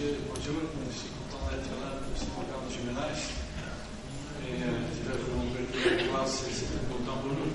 monsieur, bonjour, je suis content d'être là pour ce programme de jumelage. Et je vais vous montrer que c'est important pour nous.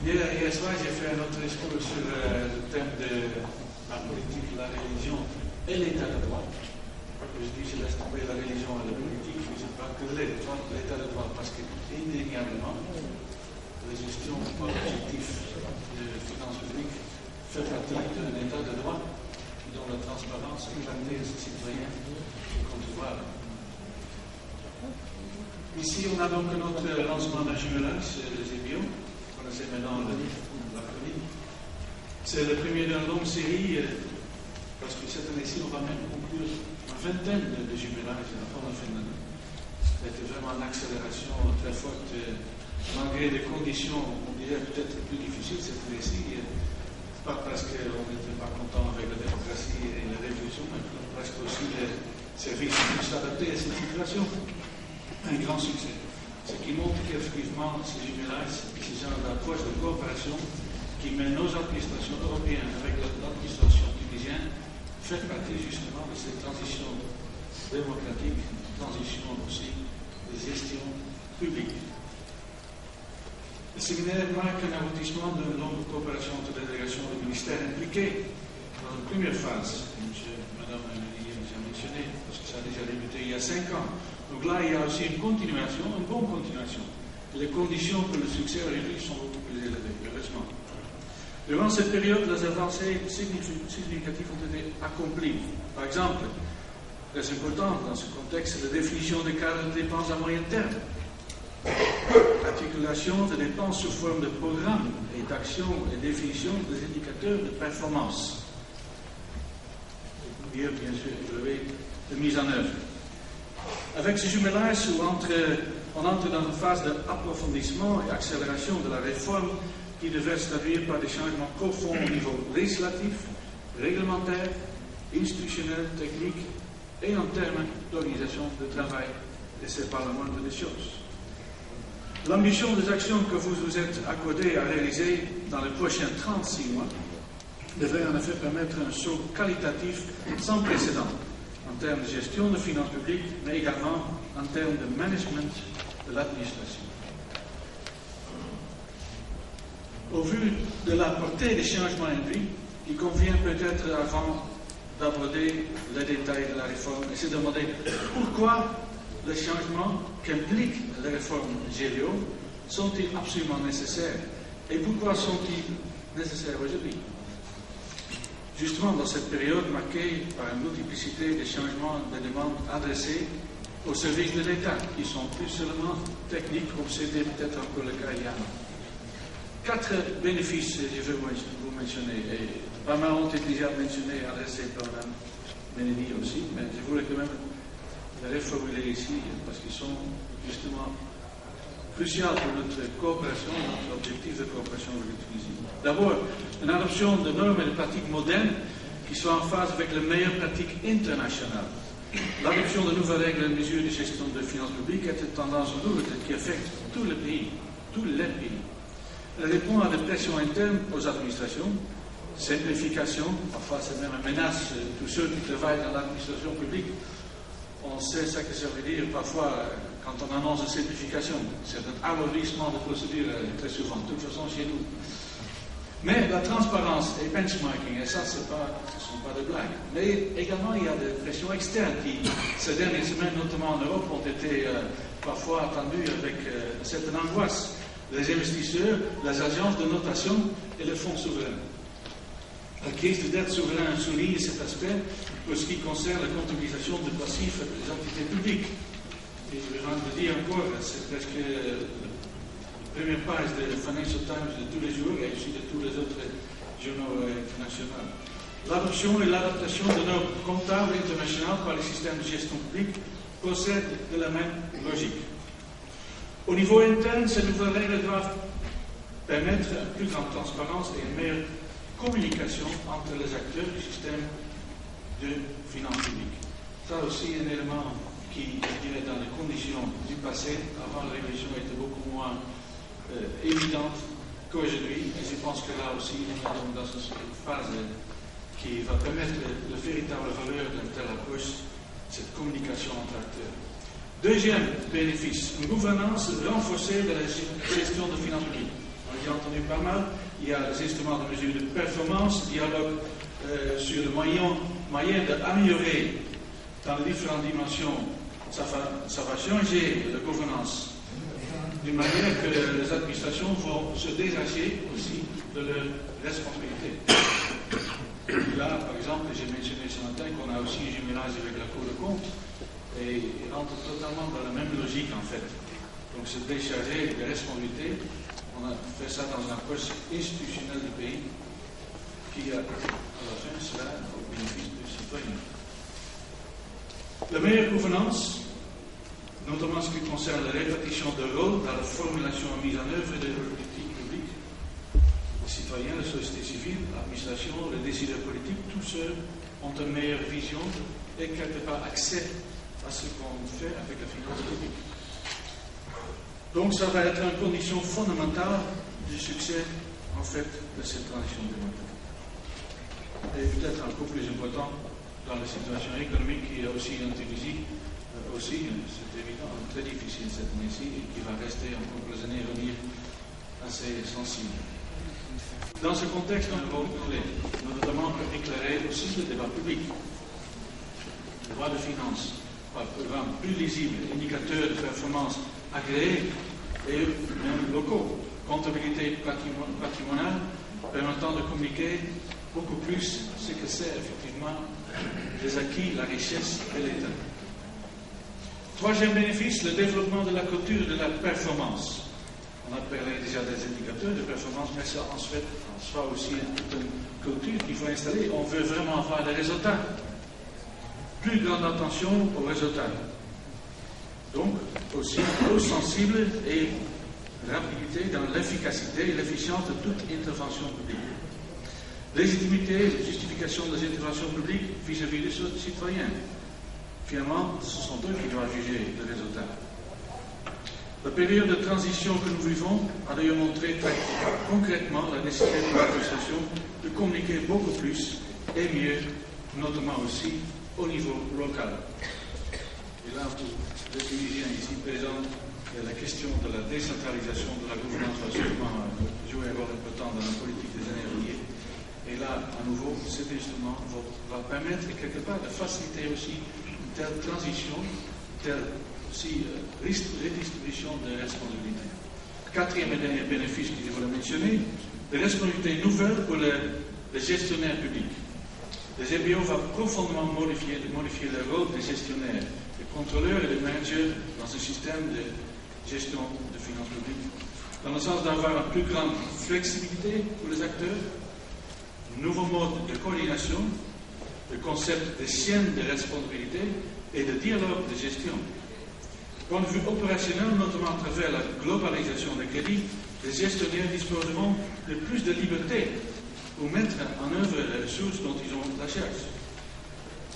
Hier soir, j'ai fait un autre discours sur le thème de la politique, la religion et l'état de droit. Je dis, je laisse tomber la religion et la politique, je ne parle que de l'état de droit, parce que indéniablement, la gestion par objectif de finances publiques fait partie d'un état de droit dont la transparence éclatée aux citoyens est controuvable. Ici, on a donc notre lancement d'un jumelage, les EBIO. Vous connaissez maintenant l'acronyme. C'est le premier d'une longue série, parce que cette année-ci, on va même conclure une vingtaine de jumelages avant la fin de l'année. C'était vraiment une accélération très forte, malgré des conditions, on dirait peut-être plus difficiles cette année-ci. Pas parce qu'on n'était pas content avec la démocratie et la révolution, mais parce que aussi les services ont pu s'adapter à cette situation. Un grand succès. Ce qui montre qu'effectivement, ces jumelages, ces genres d'approche de coopération qui mènent nos administrations européennes avec l'administration tunisienne fait partie justement de cette transition démocratique, transition aussi de gestion publique. Le séminaire marque un aboutissement d'une longue coopération entre les délégations et les ministères impliqués dans une première phase, que Madame Amélie nous a mentionné, parce que ça a déjà débuté il y a 5 ans. Donc là, il y a aussi une continuation, une bonne continuation. Les conditions pour le succès aujourd'hui sont beaucoup plus élevées, heureusement. Durant cette période, les avancées significatives ont été accomplies. Par exemple, très important dans ce contexte, la définition des cadres de dépenses à moyen terme. Articulation de dépenses sous forme de programmes et d'actions et définition des indicateurs de performance. Et bien sûr, de mise en œuvre. Avec ce jumelage où on entre dans une phase d'approfondissement et accélération de la réforme qui devrait se traduire par des changements profonds au niveau législatif, réglementaire, institutionnel, technique et en termes d'organisation de travail. Et c'est pas la moindre des choses. L'ambition des actions que vous vous êtes accordées à réaliser dans les prochains 36 mois devrait en effet permettre un saut qualitatif sans précédent en termes de gestion de finances publiques, mais également en termes de management de l'administration. Au vu de la portée des changements induits, il convient peut-être avant d'aborder les détails de la réforme et se demander pourquoi les changements qu'impliquent les réformes GLO sont-ils absolument nécessaires et pourquoi sont-ils nécessaires aujourd'hui? Justement dans cette période marquée par une multiplicité des changements de demandes adressées aux services de l'État, qui sont plus seulement techniques, comme c'était peut-être encore le cas il y a un an. 4 bénéfices, je vais vous mentionner, et pas mal ont été déjà mentionnés, adressés par Mme Menini aussi, mais je voulais quand même les reformuler ici, parce qu'ils sont justement cruciaux pour notre coopération, notre objectif de coopération avec la Tunisie. D'abord, une adoption de normes et de pratiques modernes qui soient en phase avec les meilleures pratiques internationales. L'adoption de nouvelles règles et mesures de gestion de finances publiques est une tendance lourde qui affecte tous les pays. Elle répond à des pressions internes aux administrations, simplification, parfois c'est même une menace de tous ceux qui travaillent dans l'administration publique. On sait ce que ça veut dire parfois quand on annonce une simplification. C'est un alourdissement de procédure très souvent, de toute façon chez nous. Mais la transparence et benchmarking, et ça ce ne sont pas des blagues. Mais également il y a des pressions externes qui, ces dernières semaines, notamment en Europe, ont été parfois attendues avec une certaine angoisse. Les investisseurs, les agences de notation et les fonds souverains. La crise de dette souveraine souligne cet aspect pour ce qui concerne la comptabilisation de passifs des entités publiques. Et je vais vous dire encore, c'est presque la première page de Financial Times de tous les jours et aussi de tous les autres journaux internationaux. L'adoption et l'adaptation de normes comptables internationales par les systèmes de gestion publique procèdent de la même logique. Au niveau interne, ces nouvelles règles doivent permettre une plus grande transparence et une meilleure communication entre les acteurs du système de finances publiques. Ça aussi un élément qui, je dirais, dans les conditions du passé, avant la révolution, était beaucoup moins évidente qu'aujourd'hui. Et je pense que là aussi, nous sommes dans une phase qui va permettre la véritable valeur d'une telle approche cette communication entre acteurs. Deuxième bénéfice, une gouvernance renforcée de la gestion de finances publiques. On a déjà entendu pas mal, il y a les instruments de mesure de performance, dialogue sur le moyen d'améliorer dans les différentes dimensions. Ça va changer la gouvernance d'une manière que les administrations vont se détacher aussi de leurs responsabilités. Là, par exemple, j'ai mentionné ce matin qu'on a aussi un jumelage avec la Cour des comptes et il rentre totalement dans la même logique en fait. Donc se décharger des responsabilités, on a fait ça dans un poste institutionnel du pays qui à la fin sera au bénéfice du citoyen. La meilleure gouvernance, notamment en ce qui concerne la répartition de rôle dans la formulation et mise en œuvre des politiques publiques, les citoyens, la société civile, l'administration, les décideurs politiques, tous ceux ont une meilleure vision et quelque part accès à ce qu'on fait avec la finance publique. Donc ça va être une condition fondamentale du succès en fait de cette transition démocratique. Et peut-être un peu plus important dans la situation économique qui est aussi en Tunisie, aussi, c'est évident, très difficile cette année-ci et qui va rester encore les années à venir assez sensible. Dans ce contexte, on va clé, notamment pour éclairer aussi le débat public. Loi de finances, par programme plus lisible, indicateurs de performance agréés et même locaux, comptabilité patrimoniale permettant de communiquer beaucoup plus ce que c'est effectivement les acquis, la richesse de l'État. Troisième bénéfice, le développement de la culture de la performance. On a parlé déjà des indicateurs de performance, mais ça en soi aussi toute une culture qu'il faut installer. On veut vraiment avoir des résultats. Plus grande attention aux résultats. Donc, aussi plus sensible et rapidité dans l'efficacité et l'efficience de toute intervention publique. Légitimité, justification des interventions publiques vis-à-vis des citoyens. Finalement, ce sont eux qui doivent juger le résultat. La période de transition que nous vivons a d'ailleurs montré très concrètement la nécessité de l'administration de communiquer beaucoup plus et mieux, notamment aussi au niveau local. Et là, pour les Tunisiens ici présents, la question de la décentralisation de la gouvernance va sûrement jouer un rôle important dans la politique des années à venir. Et là, à nouveau, cet instrument va permettre quelque part de faciliter aussi une telle transition, telle aussi redistribution de responsabilités. Quatrième et dernier bénéfice que je voulais mentionner, des responsabilités nouvelles pour les gestionnaires publics. Les EBO va profondément modifier le rôle des gestionnaires, des contrôleurs et des managers dans ce système de gestion de finances publiques, dans le sens d'avoir une plus grande flexibilité pour les acteurs, un nouveau mode de coordination, le concept de chaîne de responsabilité et de dialogue de gestion. Point de vue opérationnel, notamment à travers la globalisation des crédits, les gestionnaires disposeront de plus de liberté pour mettre en œuvre les ressources dont ils ont la charge.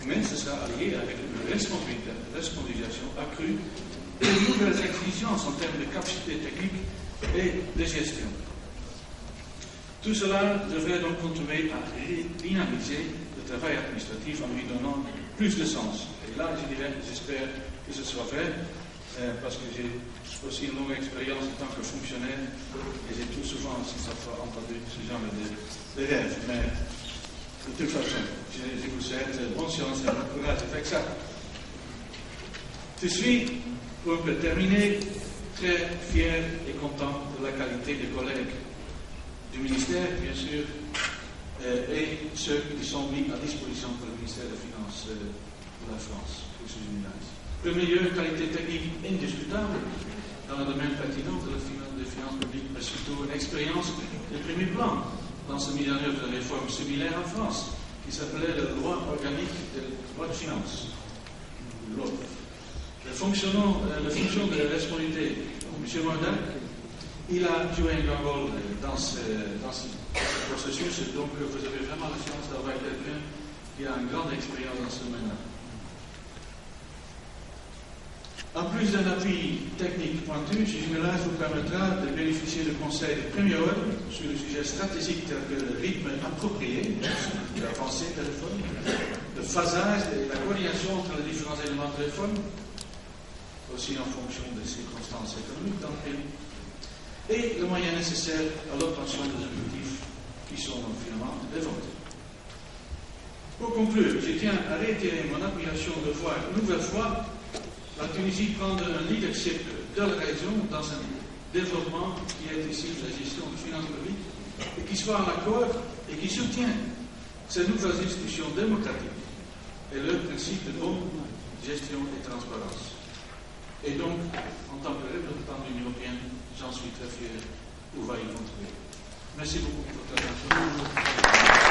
Mais ce sera allié avec une responsabilisation accrue et de nouvelles exigences en termes de capacité technique et de gestion. Tout cela devrait donc contribuer à dynamiser le travail administratif en lui donnant plus de sens. Et là, j'espère que ce soit fait, parce que j'ai aussi une longue expérience en tant que fonctionnaire et j'ai tout souvent aussi entendu ce genre de rêve. Mais de toute façon, je vous souhaite bonne science et bon courage avec ça. Je suis, pour terminer, très fier et content de la qualité des collègues du ministère, bien sûr, et ceux qui sont mis à disposition par le ministère des Finances de la France pour ce jumelage. Premier lieu, qualité technique indiscutable dans le domaine pertinent de des finances publiques, mais surtout une expérience de premier plan dans ce mise en œuvre de réformes similaires en France, qui s'appelait la loi organique de loi de finances. La fonction de la responsabilité, M. Mordac, il a joué un grand rôle dans ce processus, donc vous avez vraiment la chance d'avoir quelqu'un qui a une grande expérience dans ce domaine-là. En plus d'un appui technique pointu, ce jumelage vous permettra de bénéficier de conseils de premier ordre sur le sujet stratégique tel que le rythme approprié de la pensée téléphone, le phasage et la coordination entre les différents éléments de réforme, aussi en fonction des circonstances économiques dans le pays, et le moyen nécessaire à l'obtention des objectifs qui sont donc finalement défendus. Pour conclure, je tiens à réitérer mon appréciation de voir une nouvelle fois la Tunisie prendre un leadership de la région dans un développement qui est ici la gestion des finances publiques et qui soit en accord et qui soutient ces nouvelles institutions démocratiques et leurs principes de bonne gestion et transparence. Et donc, en tant que représentant de l'Union européenne, j'en suis très fier pour y contribuer. Merci beaucoup pour votre attention.